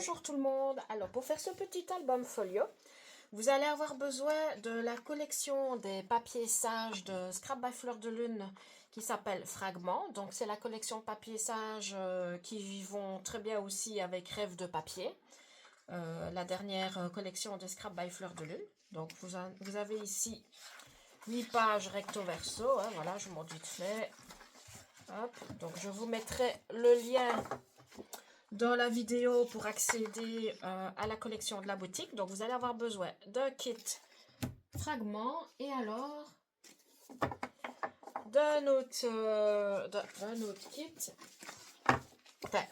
Bonjour tout le monde. Alors pour faire ce petit album folio, vous allez avoir besoin de la collection des papiers sages de Scrap by Fleur de Lune qui s'appelle Fragments. Donc c'est la collection papier sage qui vont très bien aussi avec Rêve de papier. La dernière collection de Scrap by Fleur de Lune. Donc vous avez ici 8 pages recto verso. Hein, voilà, je montre vite fait. Hop, donc je vous mettrai le lien dans la vidéo pour accéder à la collection de la boutique. Donc vous allez avoir besoin d'un kit fragment et alors d'un autre kit, enfin,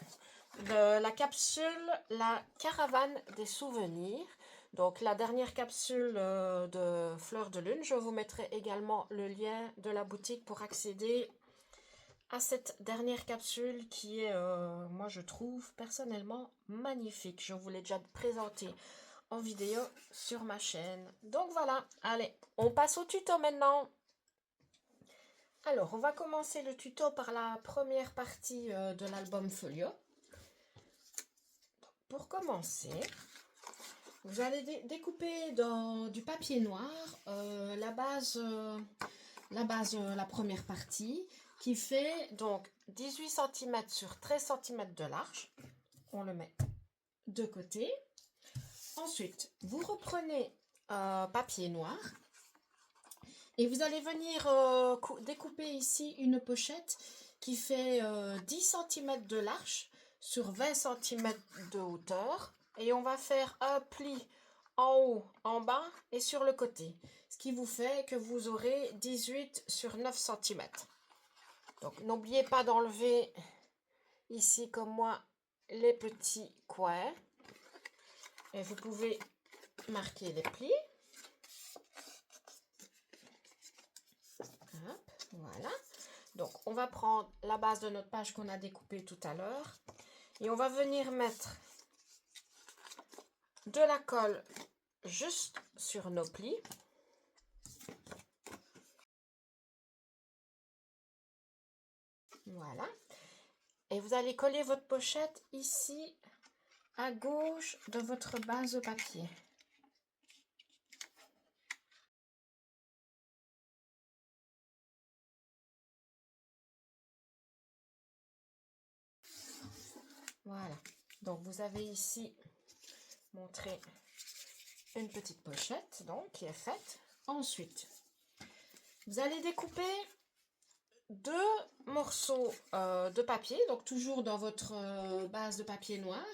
de la capsule La Caravane des souvenirs. Donc la dernière capsule de Fleur de Lune. Je vous mettrai également le lien de la boutique pour accéder à cette dernière capsule qui est, moi je trouve personnellement magnifique. Je vous l'ai déjà présenté en vidéo sur ma chaîne. Donc voilà, allez, on passe au tuto maintenant. Alors, on va commencer le tuto par la première partie de l'album folio. Pour commencer, vous allez découper dans du papier noir la première partie qui fait donc 18 cm sur 13 cm de large. On le met de côté. Ensuite, vous reprenez papier noir et vous allez venir découper ici une pochette qui fait 10 cm de large sur 20 cm de hauteur. Et on va faire un pli en haut, en bas et sur le côté. Ce qui vous fait que vous aurez 18 sur 9 cm. Donc n'oubliez pas d'enlever ici comme moi les petits coins. Et vous pouvez marquer les plis. Hop, voilà. Donc on va prendre la base de notre page qu'on a découpée tout à l'heure. Et on va venir mettre de la colle juste sur nos plis. Voilà. Et vous allez coller votre pochette ici à gauche de votre base de papier. Voilà. Donc vous avez ici montré une petite pochette donc qui est faite. Ensuite, vous allez découper deux morceaux de papier, donc toujours dans votre base de papier noir.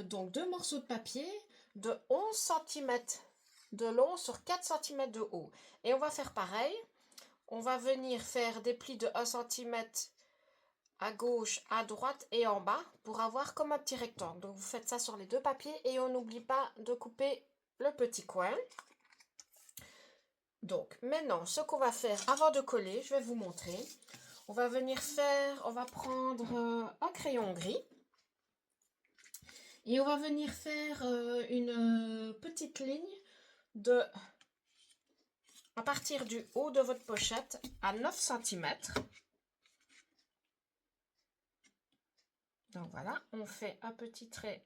Donc deux morceaux de papier de 11 cm de long sur 4 cm de haut. Et on va faire pareil. On va venir faire des plis de 1 cm à gauche, à droite et en bas pour avoir comme un petit rectangle. Donc vous faites ça sur les deux papiers et on n'oublie pas de couper le petit coin. Donc maintenant, ce qu'on va faire avant de coller, je vais vous montrer. On va prendre un crayon gris. Et on va venir faire une petite ligne à partir du haut de votre pochette à 9 cm. Donc voilà, on fait un petit trait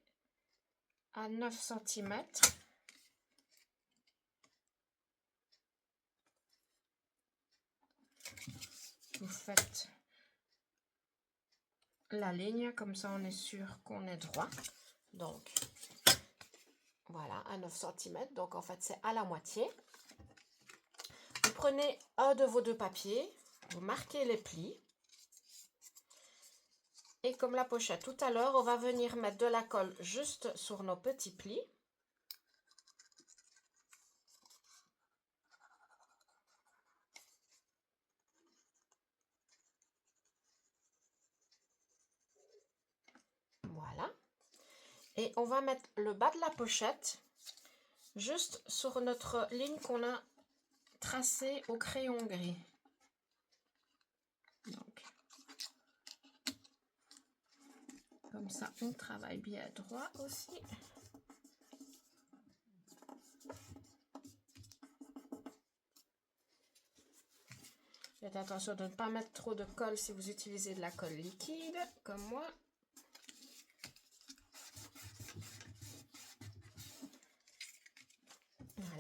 à 9 cm. Vous faites la ligne, comme ça on est sûr qu'on est droit. Donc voilà, à 9 cm. Donc en fait c'est à la moitié. Vous prenez un de vos deux papiers, vous marquez les plis. Et comme la pochette tout à l'heure, on va venir mettre de la colle juste sur nos petits plis. Voilà. Et on va mettre le bas de la pochette juste sur notre ligne qu'on a tracée au crayon gris. Donc, comme ça, on travaille bien droit aussi. Faites attention de ne pas mettre trop de colle si vous utilisez de la colle liquide, comme moi.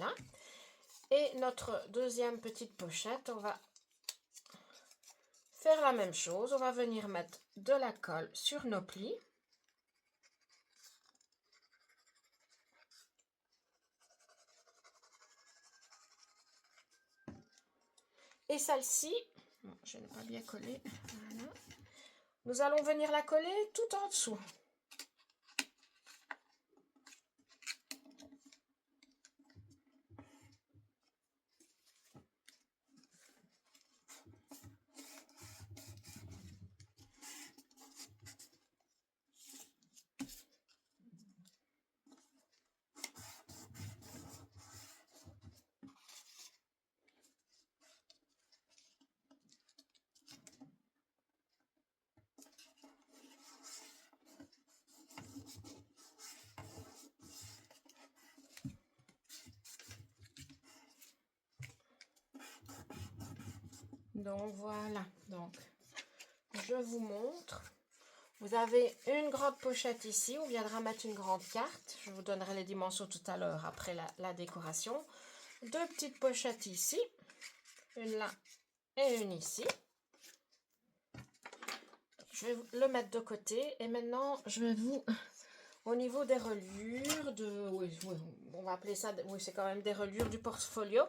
Voilà. Et notre deuxième petite pochette, on va faire la même chose. On va venir mettre de la colle sur nos plis. Et celle-ci, je n'ai pas bien collé, voilà. Nous allons venir la coller tout en dessous. Donc voilà, donc je vous montre. Vous avez une grande pochette ici, on viendra mettre une grande carte. Je vous donnerai les dimensions tout à l'heure après la décoration. Deux petites pochettes ici, une là et une ici. Je vais le mettre de côté et maintenant je vais vous, au niveau des reliures, oui, on va appeler ça, oui c'est quand même des reliures du portfolio.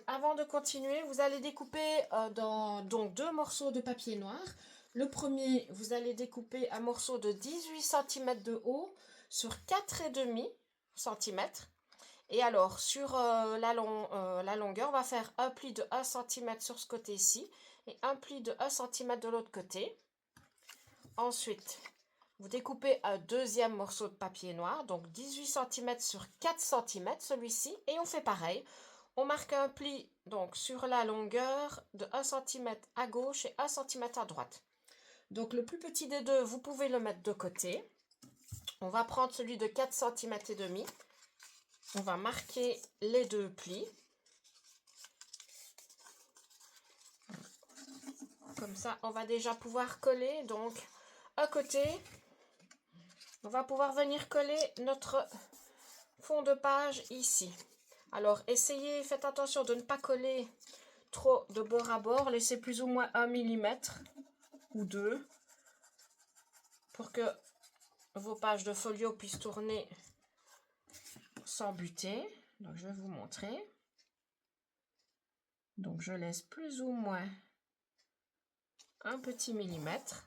Avant de continuer, vous allez découper donc deux morceaux de papier noir. Le premier, vous allez découper un morceau de 18 cm de haut sur 4,5 cm. Et alors, sur la longueur, on va faire un pli de 1 cm sur ce côté-ci et un pli de 1 cm de l'autre côté. Ensuite, vous découpez un deuxième morceau de papier noir, donc 18 cm sur 4 cm, celui-ci, et on fait pareil. On marque un pli donc sur la longueur de 1 cm à gauche et 1 cm à droite. Donc le plus petit des deux, vous pouvez le mettre de côté. On va prendre celui de 4 cm et demi. On va marquer les deux plis. Comme ça, on va déjà pouvoir coller. Donc, à côté, on va pouvoir venir coller notre fond de page ici. Alors, essayez, faites attention de ne pas coller trop de bord à bord. Laissez plus ou moins 1 mm ou 2 pour que vos pages de folio puissent tourner sans buter. Donc, je vais vous montrer. Donc, je laisse plus ou moins un petit millimètre.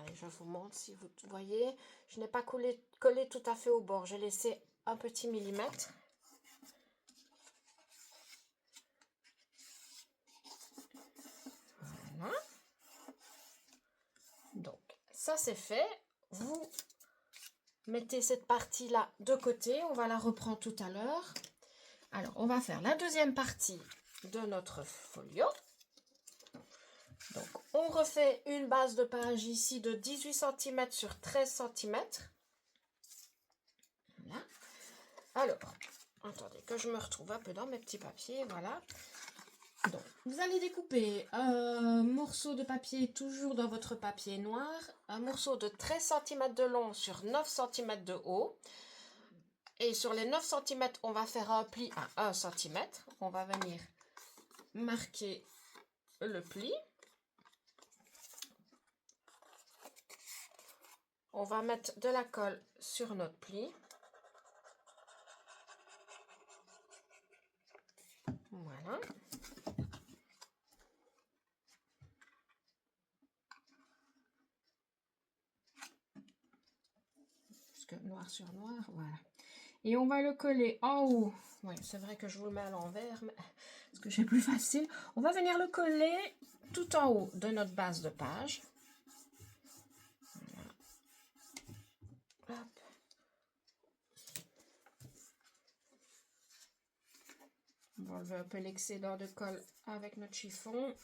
Allez, je vous montre si vous voyez. Je n'ai pas collé tout à fait au bord. J'ai laissé un petit millimètre. Voilà. Donc, ça c'est fait. Vous mettez cette partie-là de côté. On va la reprendre tout à l'heure. Alors, on va faire la deuxième partie de notre folio. Donc, on refait une base de page ici de 18 cm sur 13 cm. Voilà. Alors, attendez que je me retrouve un peu dans mes petits papiers. Voilà. Donc, vous allez découper un morceau de papier toujours dans votre papier noir, un morceau de 13 cm de long sur 9 cm de haut. Et sur les 9 cm, on va faire un pli à 1 cm. On va venir marquer le pli. On va mettre de la colle sur notre pli. Voilà. Parce que noir sur noir, voilà. Et on va le coller en haut. Oui, c'est vrai que je vous le mets à l'envers, mais parce que c'est plus facile. On va venir le coller tout en haut de notre base de page. Voilà. Hop. On va enlever un peu l'excédent de colle avec notre chiffon.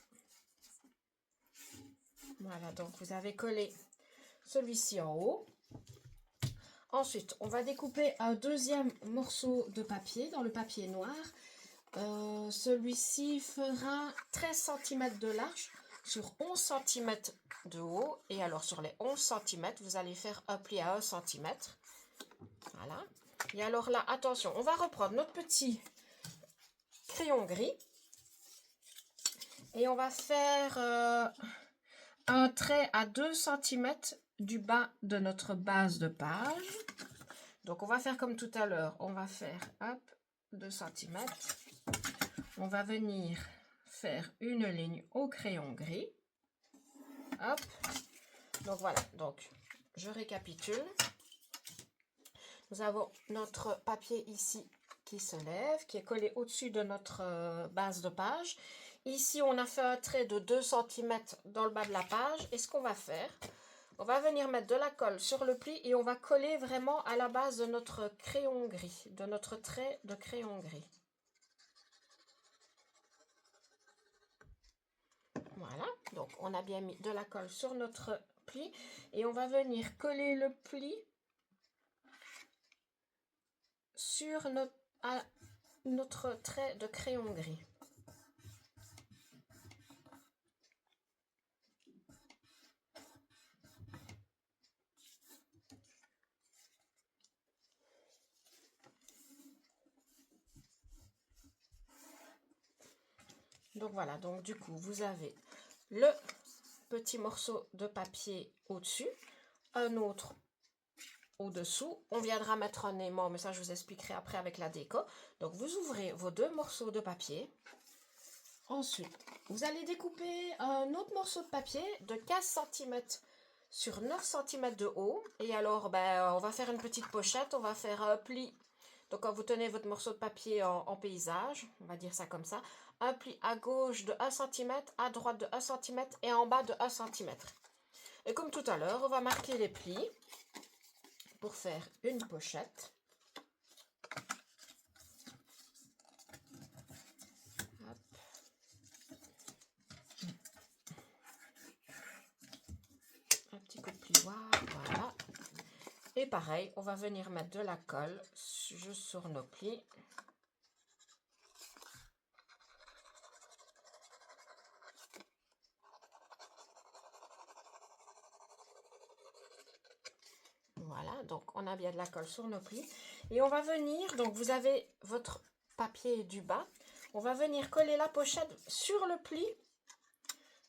Voilà, donc vous avez collé celui-ci en haut. Ensuite, on va découper un deuxième morceau de papier dans le papier noir. Celui-ci fera 13 cm de large sur 11 cm de haut. Et alors, sur les 11 cm, vous allez faire un pli à 1 cm. Voilà. Et alors là, attention, on va reprendre notre petit crayon gris. Et on va faire un trait à 2 cm du bas de notre base de page. Donc, on va faire comme tout à l'heure. On va faire, hop, 2 cm. On va venir faire une ligne au crayon gris. Hop. Donc, voilà. Donc, je récapitule. Nous avons notre papier ici qui se lève, qui est collé au-dessus de notre base de page. Ici, on a fait un trait de 2 cm dans le bas de la page. Et ce qu'on va faire, on va venir mettre de la colle sur le pli et on va coller vraiment à la base de notre crayon gris, de notre trait de crayon gris. Voilà, donc on a bien mis de la colle sur notre pli et on va venir coller le pli sur notre trait de crayon gris. Donc voilà, donc du coup, vous avez le petit morceau de papier au-dessus, un autre au-dessous. On viendra mettre un aimant, mais ça je vous expliquerai après avec la déco. Donc vous ouvrez vos deux morceaux de papier. Ensuite, vous allez découper un autre morceau de papier de 15 cm sur 9 cm de haut. Et alors, on va faire une petite pochette, on va faire un pli. Donc quand vous tenez votre morceau de papier en paysage, on va dire ça comme ça, un pli à gauche de 1 cm, à droite de 1 cm et en bas de 1 cm. Et comme tout à l'heure, on va marquer les plis pour faire une pochette. Hop. Un petit coup de plioir, voilà. Et pareil, on va venir mettre de la colle juste sur nos plis. Voilà, donc on a bien de la colle sur nos plis. Et on va venir, donc vous avez votre papier du bas. On va venir coller la pochette sur le pli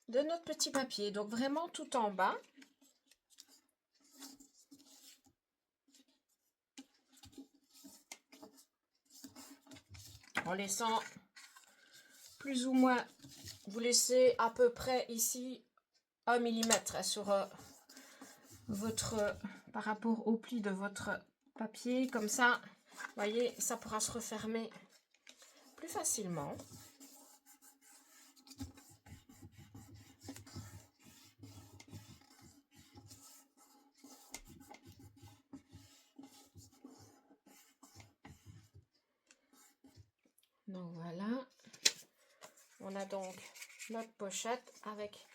de notre petit papier. Donc vraiment tout en bas. En laissant plus ou moins, vous laissez à peu près ici 1 mm sur par rapport au pli de votre papier. Comme ça, vous voyez, ça pourra se refermer plus facilement. Donc voilà, on a donc notre pochette avec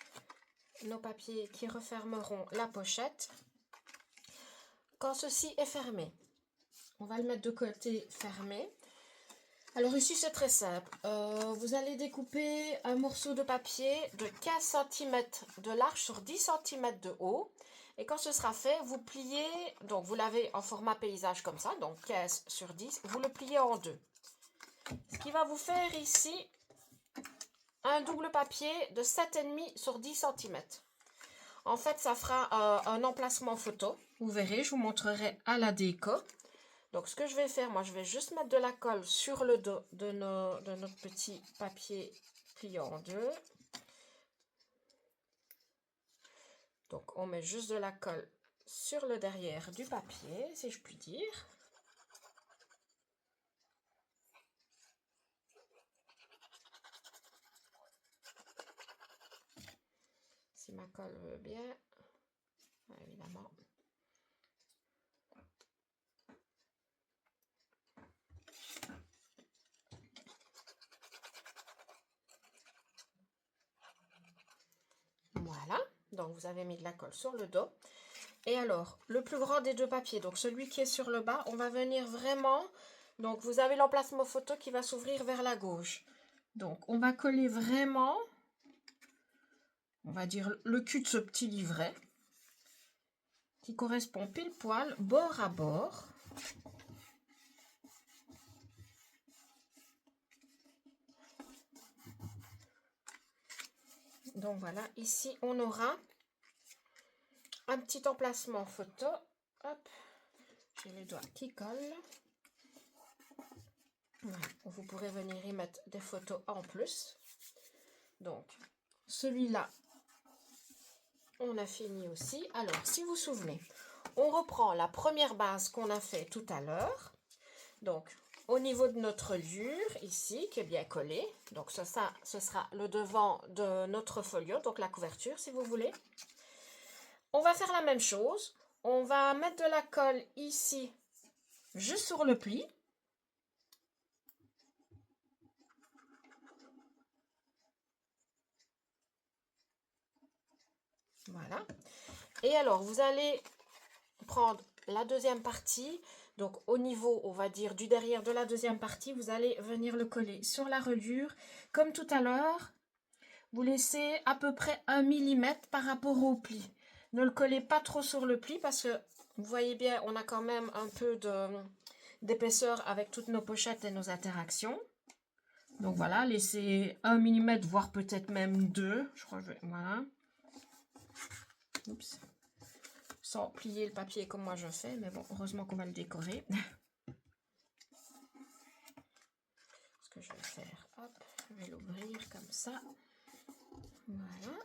nos papiers qui refermeront la pochette. Quand ceci est fermé, on va le mettre de côté fermé. Alors ici c'est très simple, vous allez découper un morceau de papier de 15 cm de large sur 10 cm de haut. Et quand ce sera fait, vous pliez, donc vous l'avez en format paysage comme ça, donc 15 sur 10, vous le pliez en deux. Ce qui va vous faire ici un double papier de 7,5 sur 10 cm. En fait, ça fera un emplacement photo. Vous verrez, je vous montrerai à la déco. Donc, ce que je vais faire, moi, je vais juste mettre de la colle sur le dos de notre petit papier plié en deux. Donc, on met juste de la colle sur le derrière du papier, si je puis dire. Si ma colle veut bien, évidemment. Voilà, donc vous avez mis de la colle sur le dos. Et alors, le plus grand des deux papiers, donc celui qui est sur le bas, on va venir vraiment... Donc, vous avez l'emplacement photo qui va s'ouvrir vers la gauche. Donc, on va coller vraiment, on va dire, le cul de ce petit livret qui correspond pile poil, bord à bord. Donc, voilà, ici, on aura un petit emplacement photo. Hop, j'ai les doigts qui collent. Voilà. Vous pourrez venir y mettre des photos en plus. Donc, celui-là, on a fini aussi. Alors, si vous vous souvenez, on reprend la première base qu'on a fait tout à l'heure. Donc, au niveau de notre reliure, ici, qui est bien collée. Donc, ce sera le devant de notre folio, donc la couverture, si vous voulez. On va faire la même chose. On va mettre de la colle ici, juste sur le pli. Voilà. Et alors, vous allez prendre la deuxième partie. Donc, au niveau, on va dire, du derrière de la deuxième partie, vous allez venir le coller sur la reliure. Comme tout à l'heure, vous laissez à peu près 1 mm par rapport au pli. Ne le collez pas trop sur le pli parce que, vous voyez bien, on a quand même un peu d'épaisseur avec toutes nos pochettes et nos interactions. Donc, voilà, laissez 1 mm, voire peut-être même 2. Je crois que voilà. Oups. Sans plier le papier comme moi je fais, mais bon, heureusement qu'on va le décorer. Ce que je vais faire, hop, je vais l'ouvrir comme ça. Voilà.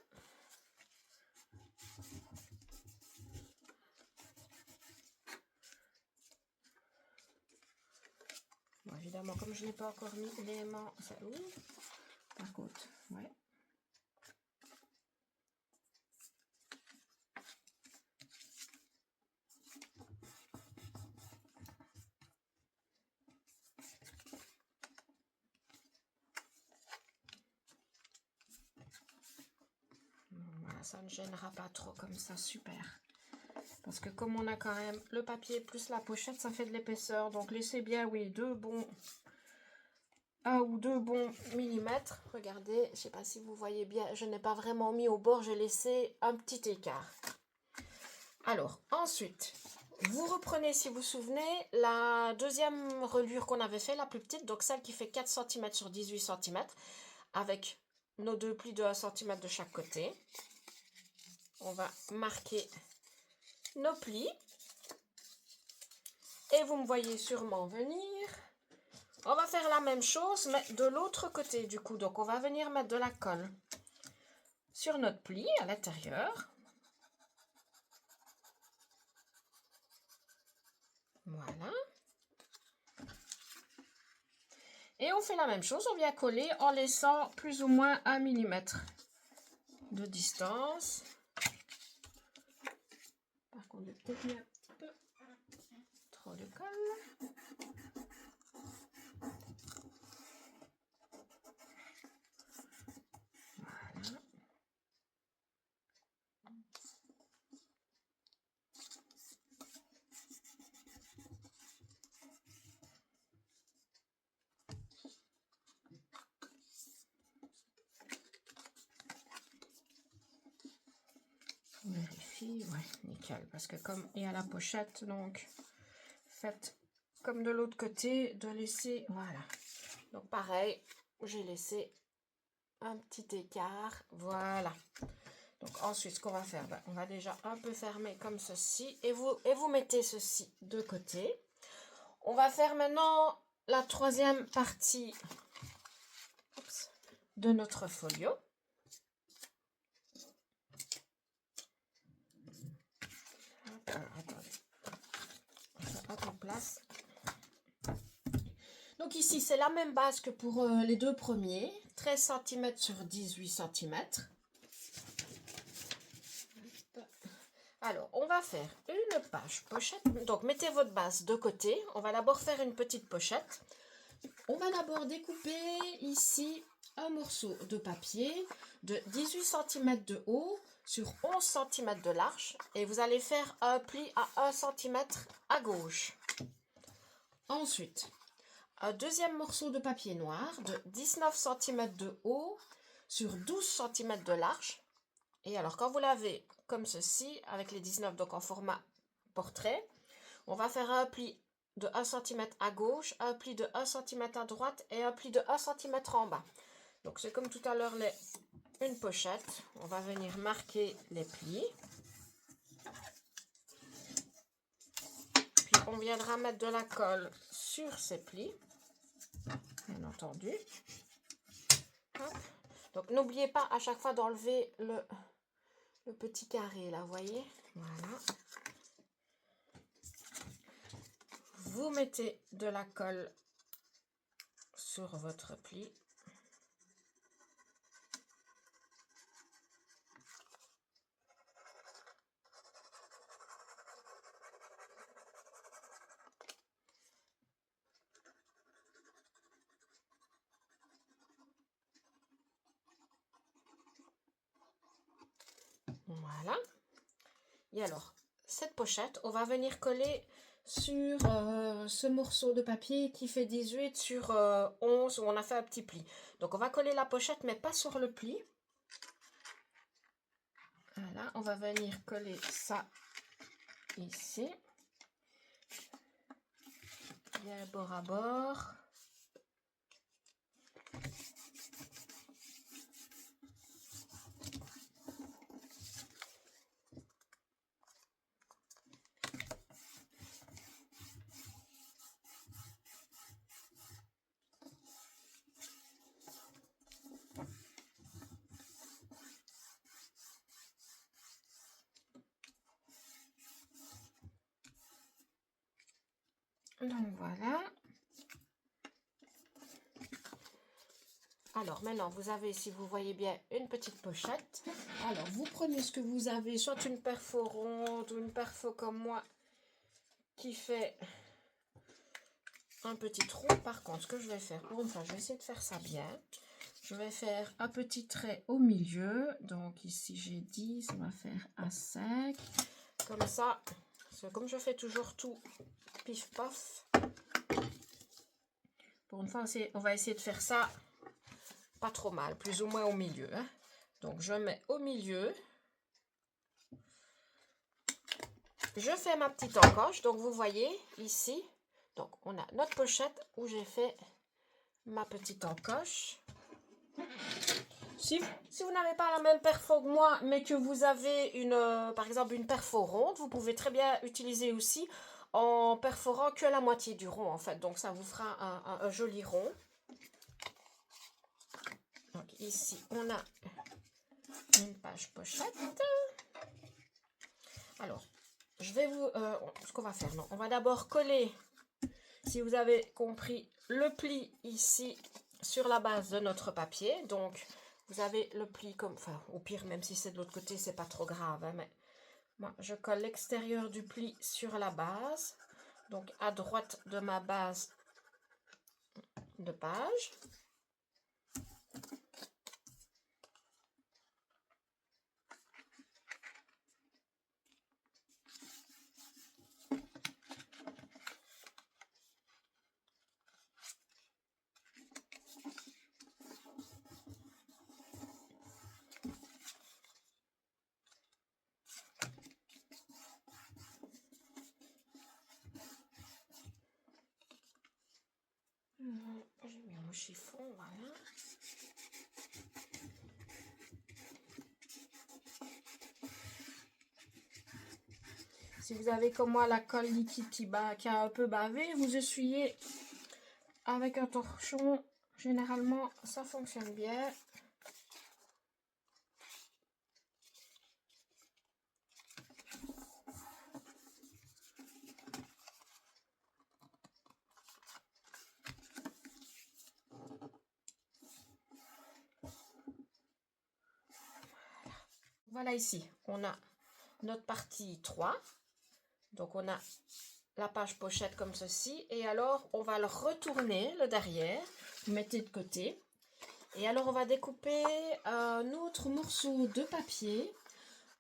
Bon, évidemment, comme je n'ai pas encore mis l'élément, ça ouvre. Par contre, ouais. Voilà, ça ne gênera pas trop comme ça, super. Parce que comme on a quand même le papier plus la pochette, ça fait de l'épaisseur. Donc laissez bien, oui, 1 ou 2 bons millimètres. Regardez, je ne sais pas si vous voyez bien, je n'ai pas vraiment mis au bord, j'ai laissé un petit écart. Alors, ensuite, vous reprenez, si vous vous souvenez, la deuxième reliure qu'on avait fait, la plus petite, donc celle qui fait 4 cm sur 18 cm, avec nos deux plis de 1 cm de chaque côté. On va marquer nos plis. Et vous me voyez sûrement venir. On va faire la même chose, mais de l'autre côté du coup. Donc, on va venir mettre de la colle sur notre pli à l'intérieur. Voilà. Et on fait la même chose, on vient coller en laissant plus ou moins 1 mm de distance. Par contre, j'ai peut-être mis un petit peu trop de colle. Voilà. On vérifie, ouais, nickel. Parce que comme il y a la pochette, donc faites comme de l'autre côté, de laisser, voilà. Donc pareil, j'ai laissé un petit écart, voilà. Donc ensuite, ce qu'on va faire, on va déjà un peu fermer comme ceci, et vous mettez ceci de côté. On va faire maintenant la troisième partie de notre folio. Alors, attendez, hop, en place. Donc ici, c'est la même base que pour les deux premiers, 13 cm sur 18 cm. Alors, on va faire une page pochette. Donc, mettez votre base de côté. On va d'abord faire une petite pochette. On va d'abord découper ici un morceau de papier de 18 cm de haut sur 11 cm de large et vous allez faire un pli à 1 cm à gauche. Ensuite, un deuxième morceau de papier noir de 19 cm de haut sur 12 cm de large. Et alors, quand vous l'avez comme ceci, avec les 19, donc en format portrait, on va faire un pli de 1 cm à gauche, un pli de 1 cm à droite et un pli de 1 cm en bas. Donc, c'est comme tout à l'heure une pochette. On va venir marquer les plis. Puis, on viendra mettre de la colle sur ces plis, bien entendu. Hop. Donc, n'oubliez pas à chaque fois d'enlever le petit carré, là, vous voyez? Voilà. Vous mettez de la colle sur votre pli. Voilà. Et alors, cette pochette, on va venir coller sur ce morceau de papier qui fait 18 sur 11 où on a fait un petit pli. Donc, on va coller la pochette, mais pas sur le pli. Voilà, on va venir coller ça ici. Bien bord à bord. Donc voilà. Alors maintenant, vous avez, si vous voyez bien, une petite pochette. Alors, vous prenez ce que vous avez, soit une perfo ronde ou une perfo comme moi, qui fait un petit trou. Par contre, ce que je vais faire, pour une fois, je vais essayer de faire ça bien. Je vais faire un petit trait au milieu. Donc ici, j'ai 10, on va faire à 5. Comme ça, comme je fais toujours tout pif paf. Pour une fois, on va essayer de faire ça pas trop mal, plus ou moins au milieu. Hein. Donc, je mets au milieu. Je fais ma petite encoche. Donc, vous voyez ici. Donc, on a notre pochette où j'ai fait ma petite encoche. Si vous n'avez pas la même perfo que moi, mais que vous avez par exemple une perfo ronde, vous pouvez très bien utiliser aussi en perforant que la moitié du rond en fait. Donc, ça vous fera un joli rond. Donc, ici, on a une page pochette. Alors, je vais vous... ce qu'on va faire, non, on va d'abord coller, si vous avez compris, le pli ici sur la base de notre papier. Donc, vous avez le pli comme... Enfin, au pire, même si c'est de l'autre côté, c'est pas trop grave. Hein, mais moi, je colle l'extérieur du pli sur la base. Donc, à droite de ma base de page. J'ai mis mon chiffon, voilà. Si vous avez comme moi la colle liquide qui a un peu bavé, vous essuyez avec un torchon. Généralement, ça fonctionne bien. Voilà ici, on a notre partie 3. Donc, on a la page pochette comme ceci. Et alors, on va le retourner, le derrière. Vous mettez de côté. Et alors, on va découper un autre morceau de papier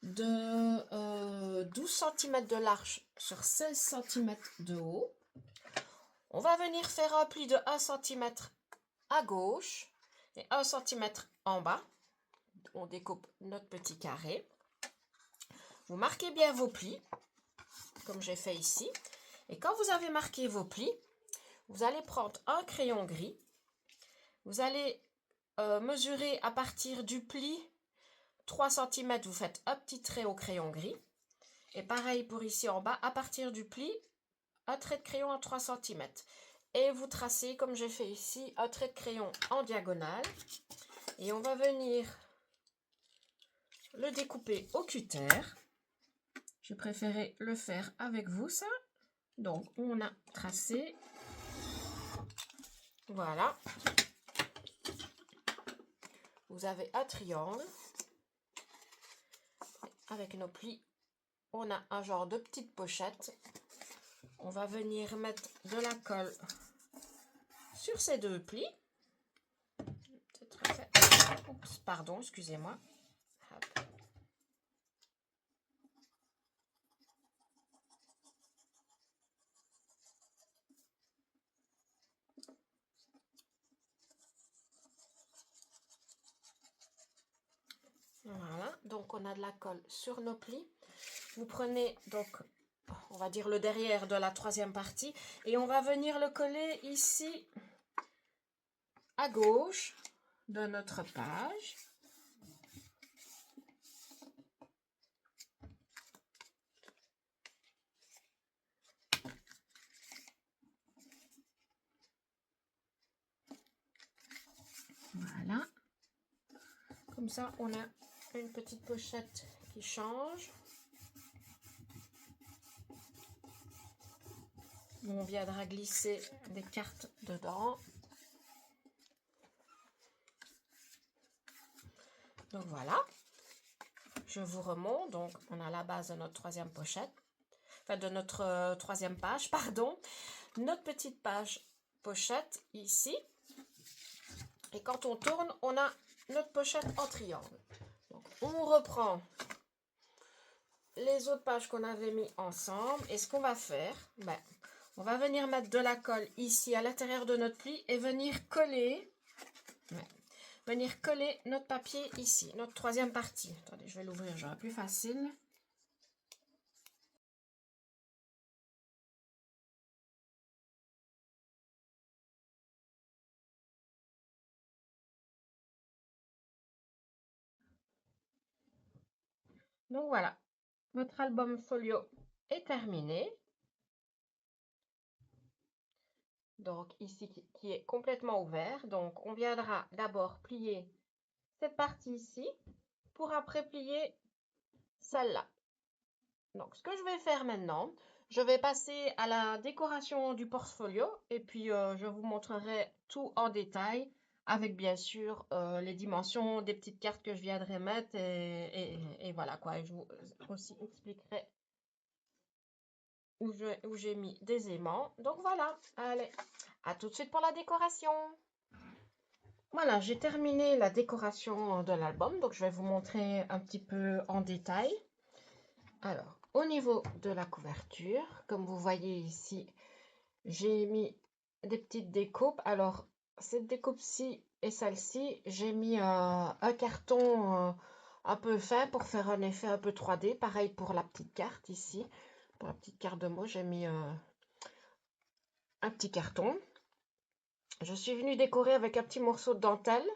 de 12 cm de large sur 16 cm de haut. On va venir faire un pli de 1 cm à gauche et 1 cm en bas. On découpe notre petit carré. Vous marquez bien vos plis, comme j'ai fait ici. Et quand vous avez marqué vos plis, vous allez prendre un crayon gris. Vous allez mesurer à partir du pli 3 cm, vous faites un petit trait au crayon gris. Et pareil pour ici en bas, à partir du pli, un trait de crayon à 3 cm. Et vous tracez, comme j'ai fait ici, un trait de crayon en diagonale. Et on va venir le découper au cutter. J'ai préféré le faire avec vous, ça. Donc, on a tracé. Voilà. Vous avez un triangle. Avec nos plis, on a un genre de petite pochette. On va venir mettre de la colle sur ces deux plis. Oups, pardon, excusez-moi. Voilà, donc on a de la colle sur nos plis. Vous prenez donc, on va dire le derrière de la troisième partie et on va venir le coller ici à gauche de notre page. Voilà. Comme ça, on a une petite pochette qui change. On viendra glisser des cartes dedans. Donc voilà. Je vous remonte. Donc, on a la base de notre troisième pochette. Enfin, de notre troisième page, pardon. Notre petite page pochette ici. Et quand on tourne, on a notre pochette en triangle. Donc, on reprend les autres pages qu'on avait mis ensemble. Et ce qu'on va faire, on va venir mettre de la colle ici à l'intérieur de notre pli et venir coller notre papier ici, notre troisième partie. Attendez, je vais l'ouvrir, j'aurai plus facile. Donc voilà, votre album folio est terminé. Donc ici qui est complètement ouvert. Donc on viendra d'abord plier cette partie ici pour après plier celle-là. Donc ce que je vais faire maintenant, je vais passer à la décoration du portfolio et puis je vous montrerai tout en détail avec bien sûr les dimensions des petites cartes que je viendrai mettre et voilà quoi. Et je vous aussi expliquerai où j'ai mis des aimants. Donc voilà, allez, à tout de suite pour la décoration. Voilà, j'ai terminé la décoration de l'album, donc je vais vous montrer un petit peu en détail. Alors, au niveau de la couverture, comme vous voyez ici, j'ai mis des petites découpes. Alors, cette découpe-ci et celle-ci, j'ai mis un carton un peu fin pour faire un effet un peu 3D. Pareil pour la petite carte ici. Pour la petite carte de mots, j'ai mis un petit carton. Je suis venue décorer avec un petit morceau de dentelle.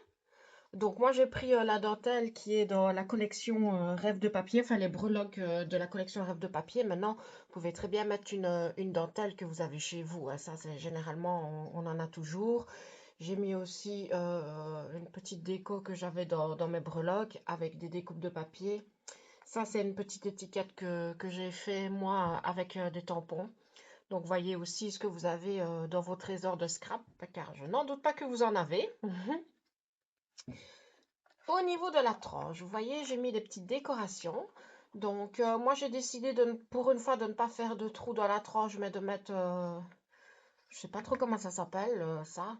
Donc moi j'ai pris la dentelle qui est dans la collection Rêve de papier, enfin les breloques de la collection Rêve de papier. Maintenant, vous pouvez très bien mettre une dentelle que vous avez chez vous. Hein. Ça, c'est généralement, on en a toujours. J'ai mis aussi une petite déco que j'avais dans mes breloques avec des découpes de papier. Ça, c'est une petite étiquette que j'ai fait moi avec des tampons. Donc voyez aussi ce que vous avez dans vos trésors de scrap, car je n'en doute pas que vous en avez. Au niveau de la tranche, vous voyez, j'ai mis des petites décorations. Donc, moi, j'ai décidé, pour une fois, de ne pas faire de trou dans la tranche, mais de mettre, je sais pas trop comment ça s'appelle, ça.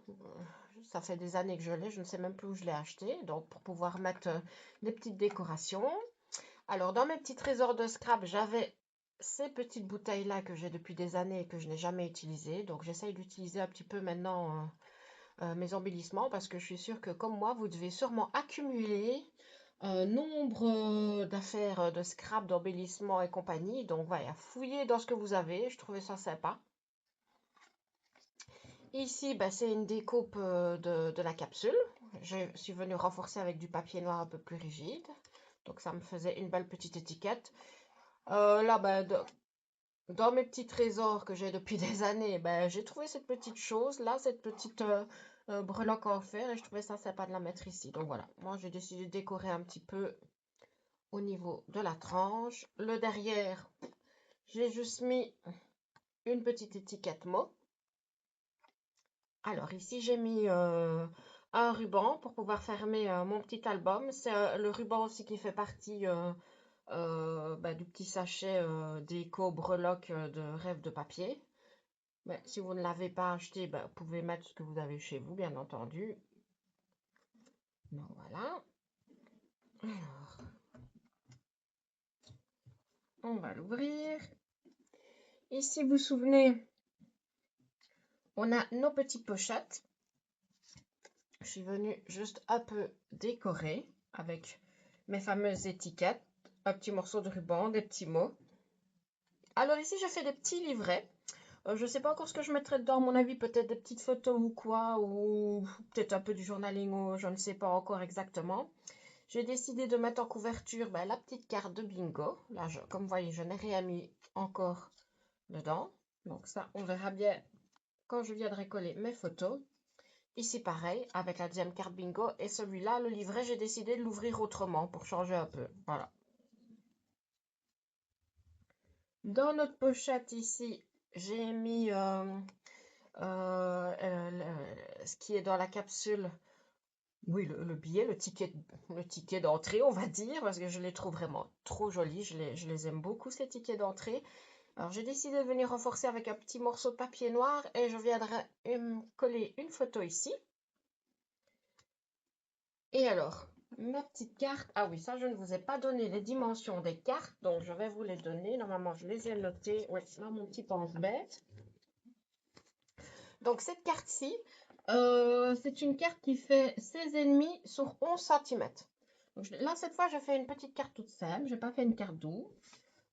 Ça fait des années que je l'ai, je ne sais même plus où je l'ai acheté. Donc, pour pouvoir mettre des petites décorations. Alors, dans mes petits trésors de scrap, j'avais ces petites bouteilles-là que j'ai depuis des années et que je n'ai jamais utilisées. Donc, j'essaye d'utiliser un petit peu maintenant mes embellissements parce que je suis sûre que, comme moi, vous devez sûrement accumuler un nombre d'affaires de scrap, d'embellissements et compagnie. Donc, voilà, fouillez dans ce que vous avez. Je trouvais ça sympa. Ici, bah, c'est une découpe de la capsule. Je suis venue renforcer avec du papier noir un peu plus rigide. Donc, ça me faisait une belle petite étiquette. Là, bah, dans mes petits trésors que j'ai depuis des années, bah, j'ai trouvé cette petite chose là, cette petite breloque en fer et je trouvais ça sympa de la mettre ici. Donc voilà, moi j'ai décidé de décorer un petit peu au niveau de la tranche. Le derrière, j'ai juste mis une petite étiquette mot. Alors ici, j'ai mis un ruban pour pouvoir fermer mon petit album. C'est le ruban aussi qui fait partie bah, du petit sachet déco breloque de rêve de papier. Mais si vous ne l'avez pas acheté, bah, vous pouvez mettre ce que vous avez chez vous, bien entendu. Donc voilà. Alors, on va l'ouvrir. Et si vous vous souvenez, on a nos petites pochettes. Je suis venue juste un peu décorer avec mes fameuses étiquettes, un petit morceau de ruban, des petits mots. Alors ici, je fais des petits livrets. Je ne sais pas encore ce que je mettrai dedans, à mon avis, peut-être des petites photos ou quoi, ou peut-être un peu du journaling, ou je ne sais pas encore exactement. J'ai décidé de mettre en couverture la petite carte de bingo. Là, comme vous voyez, je n'ai rien mis encore dedans. Donc ça, on verra bien quand je viendrai coller mes photos. Ici, pareil, avec la deuxième carte bingo. Et celui-là, le livret, j'ai décidé de l'ouvrir autrement pour changer un peu. Voilà. Dans notre pochette ici, j'ai mis ce qui est dans la capsule. Oui, le billet, le ticket d'entrée, on va dire, parce que je les trouve vraiment trop jolis. Je les aime beaucoup, ces tickets d'entrée. Alors, j'ai décidé de venir renforcer avec un petit morceau de papier noir et je viendrai coller une photo ici. Et alors, ma petite carte. Ah oui, ça, je ne vous ai pas donné les dimensions des cartes, donc je vais vous les donner. Normalement, je les ai notées. Oui, là, mon petit pense-bête. Donc, cette carte-ci, c'est une carte qui fait 16,5 sur 11 cm. Donc, là, cette fois, je fais une petite carte toute simple. Je n'ai pas fait une carte double.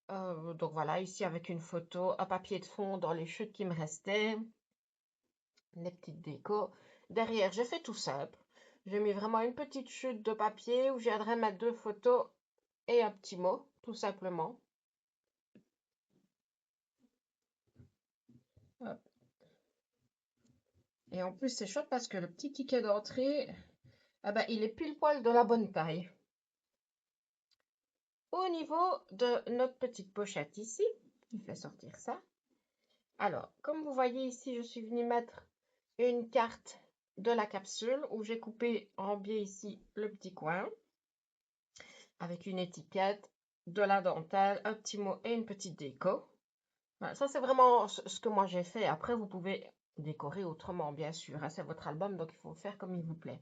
Donc, voilà, ici, avec une photo, un papier de fond dans les chutes qui me restaient. Les petites décos. Derrière, j'ai fait tout simple. J'ai mis vraiment une petite chute de papier où je viendrai mettre 2 photos et un petit mot, tout simplement. Hop. Et en plus, c'est chouette parce que le petit ticket d'entrée, ah ben, il est pile poil de la bonne taille. Au niveau de notre petite pochette ici, je vais sortir ça. Alors, comme vous voyez ici, je suis venue mettre une carte de la capsule où j'ai coupé en biais ici le petit coin avec une étiquette, de la dentelle, un petit mot et une petite déco. Voilà, ça, c'est vraiment ce que moi j'ai fait. Après, vous pouvez décorer autrement, bien sûr. Hein, c'est votre album, donc il faut faire comme il vous plaît.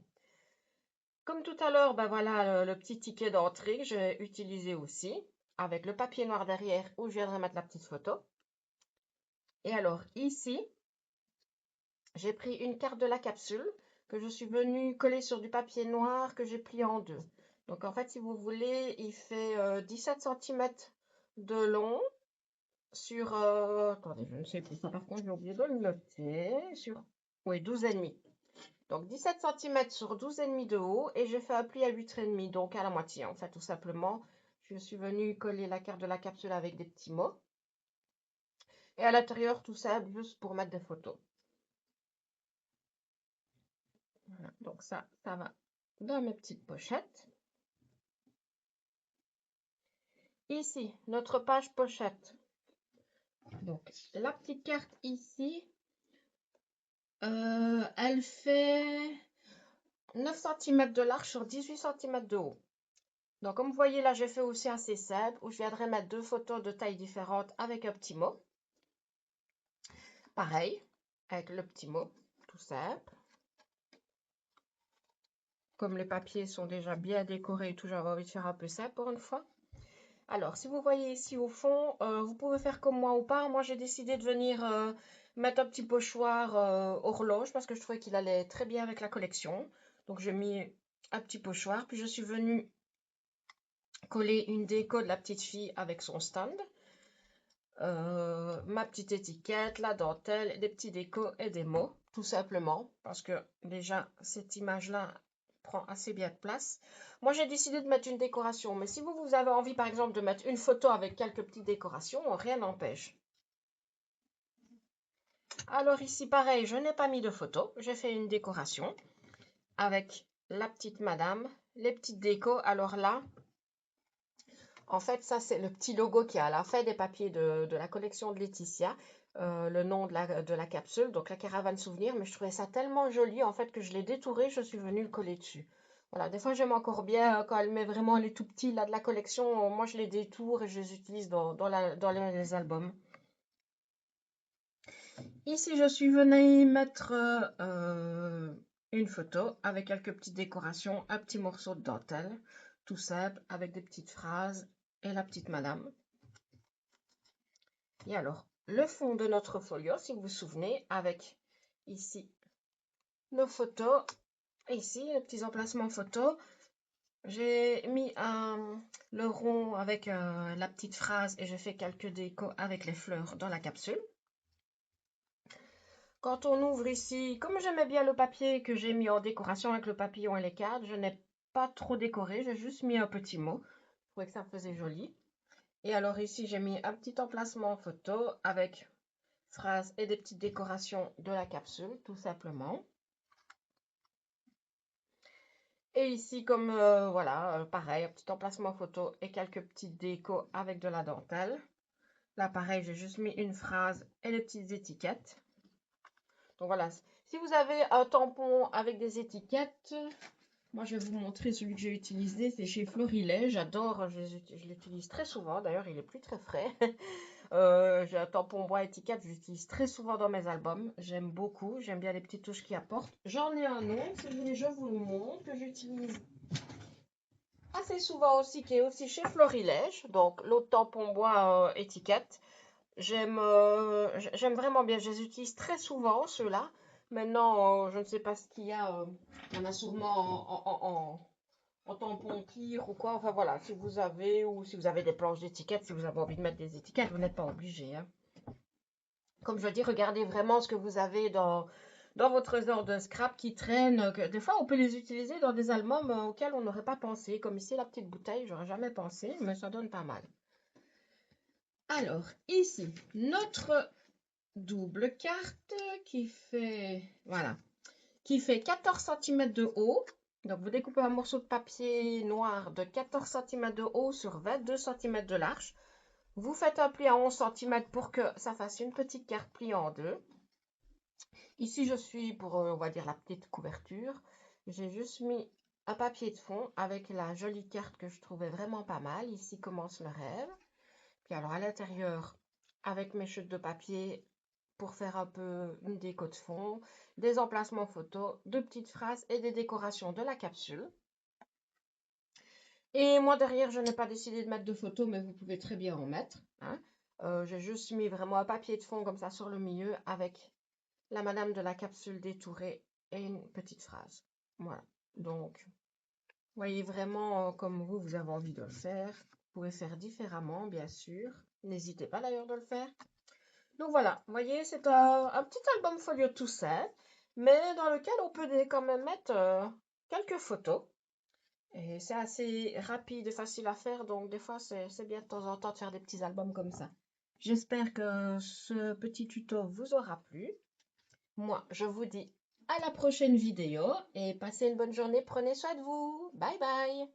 Comme tout à l'heure, ben voilà le petit ticket d'entrée que j'ai utilisé aussi, avec le papier noir derrière où je viendrai mettre la petite photo. Et alors ici, j'ai pris une carte de la capsule que je suis venue coller sur du papier noir que j'ai plié en deux. Donc en fait, si vous voulez, il fait 17 cm de long sur... attendez, je ne sais plus ça, par contre, j'ai oublié de le noter. Sur, oui, 12,5. Donc 17 cm sur 12,5 de haut et j'ai fait un pli à 8,5, donc à la moitié en fait, tout simplement. Je suis venue coller la carte de la capsule avec des petits mots. Et à l'intérieur, tout ça, juste pour mettre des photos. Voilà, donc ça va dans mes petites pochettes. Ici, notre page pochette. Donc, la petite carte ici, elle fait 9 cm de large sur 18 cm de haut. Donc, comme vous voyez, là, j'ai fait aussi assez simple, où je viendrai mettre 2 photos de tailles différentes avec un petit mot. Pareil, avec le petit mot, tout simple. Comme les papiers sont déjà bien décorés et tout, j'avais envie de faire un peu ça pour une fois. Alors, si vous voyez ici au fond, vous pouvez faire comme moi ou pas. Moi, j'ai décidé de venir mettre un petit pochoir horloge parce que je trouvais qu'il allait très bien avec la collection. Donc, j'ai mis un petit pochoir. Puis, je suis venue coller une déco de la petite fille avec son stand. Ma petite étiquette, la dentelle, des petits décos et des mots, tout simplement. Parce que déjà, cette image-là prend assez bien de place. Moi, j'ai décidé de mettre une décoration. Mais si vous avez envie, par exemple, de mettre une photo avec quelques petites décorations, rien n'empêche. Alors ici, pareil, je n'ai pas mis de photo. J'ai fait une décoration avec la petite madame, les petites décos. Alors là, en fait, ça, c'est le petit logo qui est à la fin des papiers de la collection de Laetitia. Le nom de la capsule, donc la caravane souvenir. Mais je trouvais ça tellement joli, en fait, que je l'ai détouré. Je suis venue le coller dessus. Voilà, des fois, j'aime encore bien quand elle met vraiment les tout petits là de la collection. Moi, je les détourne et je les utilise dans les albums. Ici, je suis venue mettre une photo avec quelques petites décorations, un petit morceau de dentelle, tout simple, avec des petites phrases et la petite madame. Et alors, le fond de notre folio, si vous vous souvenez, avec ici nos photos, ici les petits emplacements photos. J'ai mis le rond avec la petite phrase et j'ai fait quelques décos avec les fleurs dans la capsule. Quand on ouvre ici, comme j'aimais bien le papier que j'ai mis en décoration avec le papillon et les cadres, je n'ai pas trop décoré, j'ai juste mis un petit mot. Je trouvais que ça faisait joli. Et alors ici, j'ai mis un petit emplacement photo avec phrases et des petites décorations de la capsule, tout simplement. Et ici, comme voilà, pareil, un petit emplacement photo et quelques petites décos avec de la dentelle. Là, pareil, j'ai juste mis une phrase et des petites étiquettes. Donc voilà, si vous avez un tampon avec des étiquettes, moi je vais vous montrer celui que j'ai utilisé, c'est chez Florilège, j'adore, je l'utilise très souvent, d'ailleurs il est plus très frais. J'ai un tampon bois étiquette, je l'utilise très souvent dans mes albums, j'aime beaucoup, j'aime bien les petites touches qu'il apporte. J'en ai un autre, si vous voulez je vous le montre, que j'utilise assez souvent aussi, qui est aussi chez Florilège, donc l'autre tampon bois étiquette. J'aime vraiment bien, je les utilise très souvent ceux-là. Maintenant, je ne sais pas ce qu'il y a, il y en a sûrement en tampon clear ou quoi. Enfin voilà, si vous avez ou si vous avez des planches d'étiquettes, si vous avez envie de mettre des étiquettes, vous n'êtes pas obligé. Hein. Comme je dis, regardez vraiment ce que vous avez dans votre trésor de scrap qui traîne. Que, des fois, on peut les utiliser dans des albums auxquels on n'aurait pas pensé. Comme ici, la petite bouteille, j'aurais jamais pensé, mais ça donne pas mal. Alors, ici, notre double carte qui fait, voilà, qui fait 14 cm de haut. Donc, vous découpez un morceau de papier noir de 14 cm de haut sur 22 cm de large. Vous faites un pli à 11 cm pour que ça fasse une petite carte pliée en deux. Ici, je suis pour, on va dire, la petite couverture. J'ai juste mis un papier de fond avec la jolie carte que je trouvais vraiment pas mal. Ici commence le rêve. Puis alors, à l'intérieur, avec mes chutes de papier, pour faire un peu une déco de fond, des emplacements photos, de petites phrases et des décorations de la capsule. Et moi derrière, je n'ai pas décidé de mettre de photos, mais vous pouvez très bien en mettre. Hein. J'ai juste mis vraiment un papier de fond comme ça sur le milieu avec la madame de la capsule détourée et une petite phrase. Voilà. Donc, voyez vraiment comme vous avez envie de le faire. Vous pouvez faire différemment, bien sûr. N'hésitez pas d'ailleurs de le faire. Donc voilà, vous voyez, c'est un petit album folio tout simple, mais dans lequel on peut quand même mettre quelques photos. Et c'est assez rapide et facile à faire, donc des fois c'est bien de temps en temps de faire des petits albums comme ça. J'espère que ce petit tuto vous aura plu. Moi, je vous dis à la prochaine vidéo et passez une bonne journée. Prenez soin de vous. Bye bye.